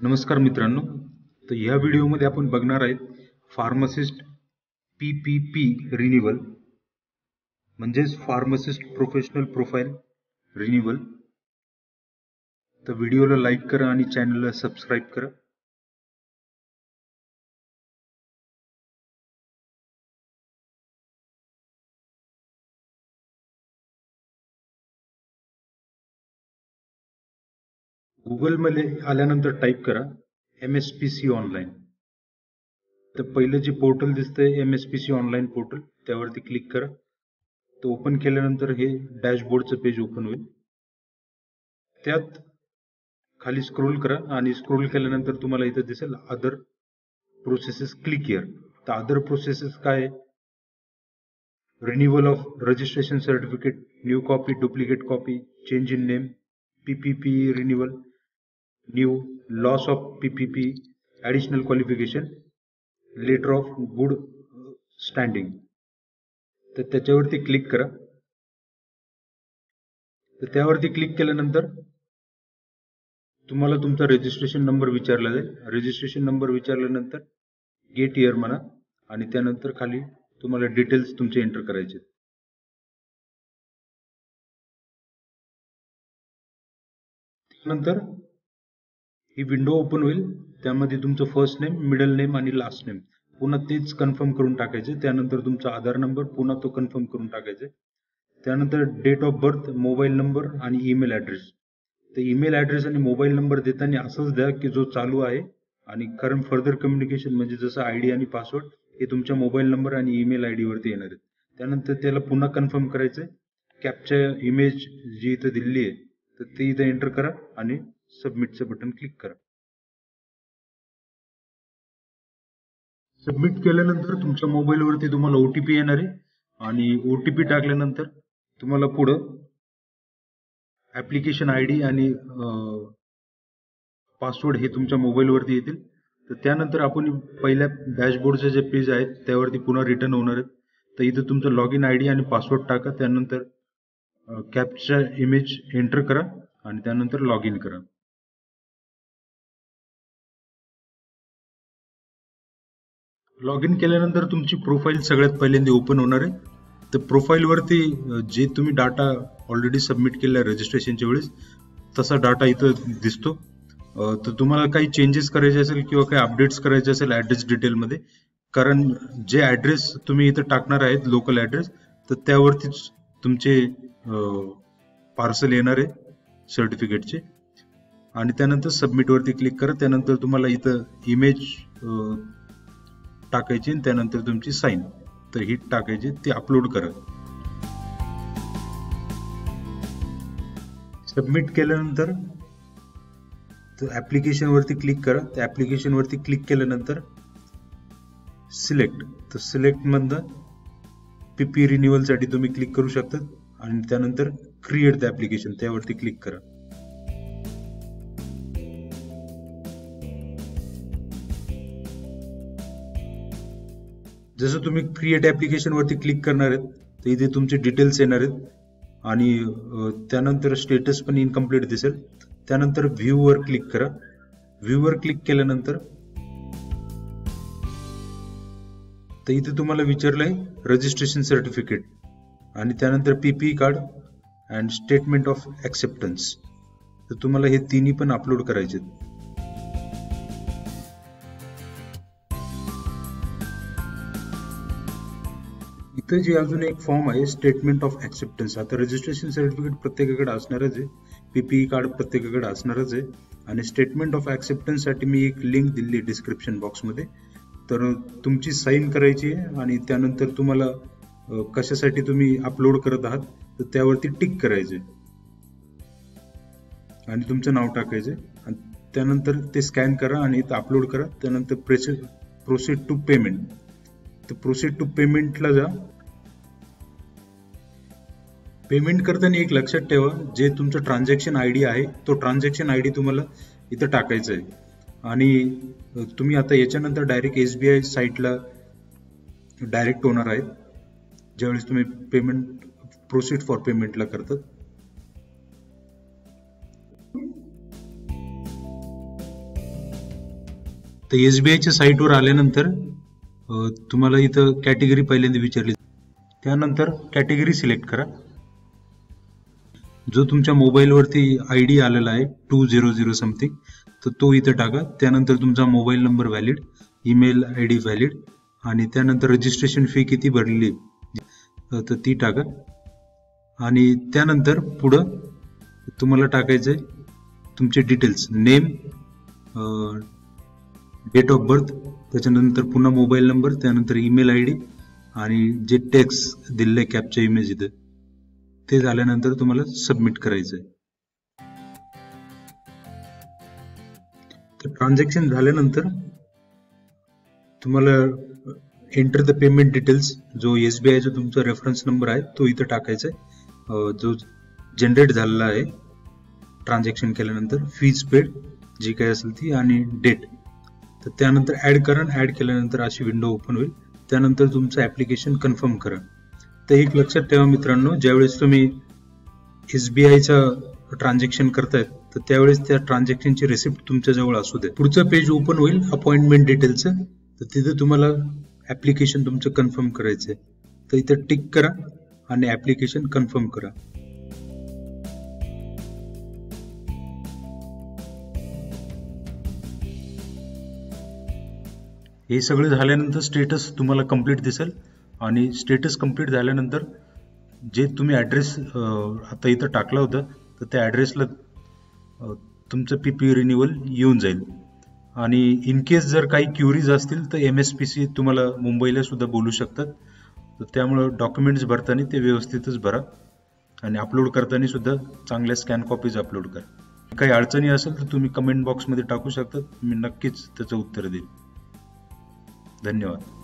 नमस्कार मित्रांनो, तर या व्हिडिओमध्ये आपण बघणार आहेत फार्मासिस्ट PPP रिन्यूअल म्हणजेच फार्मासिस्ट प्रोफेशनल प्रोफाइल रिन्यूअल. तर व्हिडिओला लाईक करा आणि चॅनलला सबस्क्राईब करा. गुगलमध्ये आल्यानंतर टाईप करा MSPC ऑनलाईन. तर पहिलं जे पोर्टल दिसतंय MSPC ऑनलाईन पोर्टल, त्यावरती क्लिक करा. तर ओपन केल्यानंतर हे डॅशबोर्डचं पेज ओपन होईल. त्यात खाली स्क्रोल करा आणि स्क्रोल केल्यानंतर तुम्हाला इथं दिसेल अदर प्रोसेसेस, क्लिक हिअर. तर अदर प्रोसेसेस काय आहे? Renewal of registration certificate, new copy, duplicate copy, change in name, PPP renewal, new, loss of PPP, additional qualification, letter of good standing. तर त्याच्यावरती क्लिक करा. तर त्यावरती क्लिक केल्यानंतर तुम्हाला तुमचा रजिस्ट्रेशन नंबर विचारला जाईल. रजिस्ट्रेशन नंबर विचारल्यानंतर गेट इयर म्हणा आणि त्यानंतर खाली तुम्हाला डिटेल्स तुमचे एंटर करायचे. त्यानंतर ही विंडो ओपन होईल. त्यामध्ये तुमचं फर्स्ट नेम, मिडल नेम आणि लास्ट नेम पुन्हा तेच कन्फर्म करून टाकायचे. त्यानंतर तुमचा आधार नंबर पुन्हा तो कन्फर्म करून टाकायचे. त्यानंतर date of birth, mobile number आणि ईमेल ॲड्रेस. तर ईमेल ॲड्रेस आणि मोबाईल नंबर देताना असंच द्या की जो चालू आहे, आणि कारण फर्दर कम्युनिकेशन म्हणजे जसं ID आणि पासवर्ड हे तुमच्या मोबाईल नंबर आणि ईमेल ID वरती येणार आहेत. त्यानंतर त्याला पुन्हा कन्फर्म करायचं. कॅप्चा इमेज जी इथं दिलेली आहे तर ती इथं एंटर करा आणि सबमिटचं बटन क्लिक करा. सबमिट केल्यानंतर तुमच्या मोबाईलवरती तुम्हाला OTP येणार आहे आणि OTP टाकल्यानंतर तुम्हाला पुढं ऍप्लिकेशन ID आणि पासवर्ड हे तुमच्या मोबाईलवरती येतील. तर त्यानंतर आपण पहिल्या डॅशबोर्डचे जे पेज आहेत त्यावरती पुन्हा रिटर्न होणार आहेत. तर इथं तुमचं लॉग इन ID आणि पासवर्ड टाका. त्यानंतर कॅप्चा इमेज एंटर करा आणि त्यानंतर लॉग इन करा. लॉग इन केल्यानंतर तुमची प्रोफाईल सगळ्यात पहिल्यांदा ओपन होणार आहे. तर प्रोफाईलवरती जे तुम्ही डाटा ऑलरेडी सबमिट केला रजिस्ट्रेशनच्या वेळेस तसा डाटा इथं दिसतो. तर तुम्हाला काही चेंजेस करायचे असेल किंवा काही अपडेट्स करायचे असेल ॲड्रेस डिटेलमध्ये, कारण जे ॲड्रेस तुम्ही इथं टाकणार आहेत लोकल ॲड्रेस, तर त्यावरतीच तुमचे पार्सल येणार आहे सर्टिफिकेटचे. आणि त्यानंतर सबमिटवरती क्लिक करा. त्यानंतर तुम्हाला इथं इमेज टाकायची आणि त्यानंतर तुमची साईन तर ही टाकायची, ते अपलोड करा. सबमिट केल्यानंतर ऍप्लिकेशन वरती क्लिक करा. त्या ऍप्लिकेशन वरती क्लिक केल्यानंतर सिलेक्ट, तर सिलेक्ट मधनं PP रिन्युअल साठी तुम्ही क्लिक करू शकता आणि त्यानंतर क्रिएट द ऍप्लिकेशन त्यावरती क्लिक करा. जसं तुम्ही क्रिएट ऍप्लिकेशन वरती क्लिक करणार आहेत तर इथे तुमचे डिटेल्स येणार आहेत आणि त्यानंतर स्टेटस पण इनकम्प्लीट दिसेल. त्यानंतर व्ह्यू वर क्लिक करा. व्ह्यू वर क्लिक केल्यानंतर तर इथे तुम्हाला विचारलंय रजिस्ट्रेशन सर्टिफिकेट आणि त्यानंतर PPE card and statement of acceptance. तर तुम्हाला हे तिन्ही पण अपलोड करायचे. इथं जे अजून एक फॉर्म आहे स्टेटमेंट ऑफ ऍक्सेप्टन्स. आता रजिस्ट्रेशन सर्टिफिकेट प्रत्येकाकडे असणारच आहे, PPE कार्ड प्रत्येकाकडे असणारच आहे आणि स्टेटमेंट ऑफ ऍक्सेप्टन्स साठी मी एक लिंक दिली डिस्क्रिप्शन बॉक्समध्ये. तर तुमची साईन करायची आहे आणि त्यानंतर तुम्हाला कशासाठी तुम्ही अपलोड करत आहात तर त्यावरती टिक करायचे आणि तुमचं नाव टाकायचं आणि त्यानंतर ते स्कॅन करा आणि इथं अपलोड करा. त्यानंतर प्रोसीड टू पेमेंट. तर प्रोसीड टू पेमेंटला जा. पेमेंट करताना एक लक्षात ठेवा, जे तुमचं ट्रान्झॅक्शन ID आहे तो ट्रान्झॅक्शन ID तुम्हाला इथं टाकायचं आहे. आणि तुम्ही आता याच्यानंतर डायरेक्ट SBI साईटला डायरेक्ट होणार आहे ज्यावेळेस तुम्ही पेमेंट प्रोसीड फॉर पेमेंटला करतात. तर SBIच्या साईटवर आल्यानंतर तुम्हाला इथं कॅटेगरी पहिल्यांदा विचारली, त्यानंतर कॅटेगरी सिलेक्ट करा. जो तुमच्या मोबाईलवरती ID आलेला आहे 200 समथिंग, तर तो इथं टाका. त्यानंतर तुमचा mobile number valid, email ID valid, आणि त्यानंतर रजिस्ट्रेशन फी किती भरलेली तर ती टाका. आणि त्यानंतर पुढं तुम्हाला टाकायचंय तुमचे details, name, date of birth, त्याच्यानंतर पुन्हा मोबाईल नंबर, त्यानंतर ईमेल ID, आणि जे टेक्स्ट दिले कॅप्चा इमेज इथं ते झाल्यानंतर तुम्हाला सबमिट करायचंय. तर ट्रान्झॅक्शन झाल्यानंतर तुम्हाला एंटर द पेमेंट डिटेल्स, जो SBIचा तुमचा रेफरन्स नंबर आहे तो इथं टाकायचा आहे, जो जनरेट झालेला आहे ट्रान्झॅक्शन केल्यानंतर, फीज पेड जी काही असेल ती, आणि डेट. तर त्यानंतर ऍड करा. ऍड केल्यानंतर अशी विंडो ओपन होईल. त्यानंतर तुमचं ऍप्लिकेशन कन्फर्म करा. तर एक लक्षात ठेवा मित्रांनो, ज्यावेळेस तुम्ही SBIचा ट्रान्झॅक्शन करतायत तर त्यावेळेस त्या ट्रान्झॅक्शनची रिसिप्ट तुमच्या जवळ असू दे. पुढचं पेज ओपन होईल अपॉइंटमेंट डिटेलचं, तर तिथे तुम्हाला ऍप्लिकेशन तुमचं कन्फर्म करायचंय. तर इथं टिक करा आणि ऍप्लिकेशन कन्फर्म करा. हे सगळं झाल्यानंतर स्टेटस तुम्हाला कंप्लीट दिसेल, आणि स्टेटस कंप्लीट झाल्यानंतर जे तुम्ही ॲड्रेस आता इथं टाकला होता तर त्या ॲड्रेसला तुमचं PPU रिन्युअल येऊन जाईल. आणि इन केस जर काही क्युरीज असतील तर MSPC तुम्हाला मुंबईला सुद्धा बोलू शकतात. तर त्यामुळं डॉक्युमेंट्स भरताना ते व्यवस्थितच भरा, आणि अपलोड करताना सुद्धा चांगल्या स्कॅन कॉपीज अपलोड करा. काही अडचणी असेल तर तुम्ही कमेंट बॉक्समध्ये टाकू शकतात, मी नक्कीच त्याचं उत्तर देईन. धन्यवाद.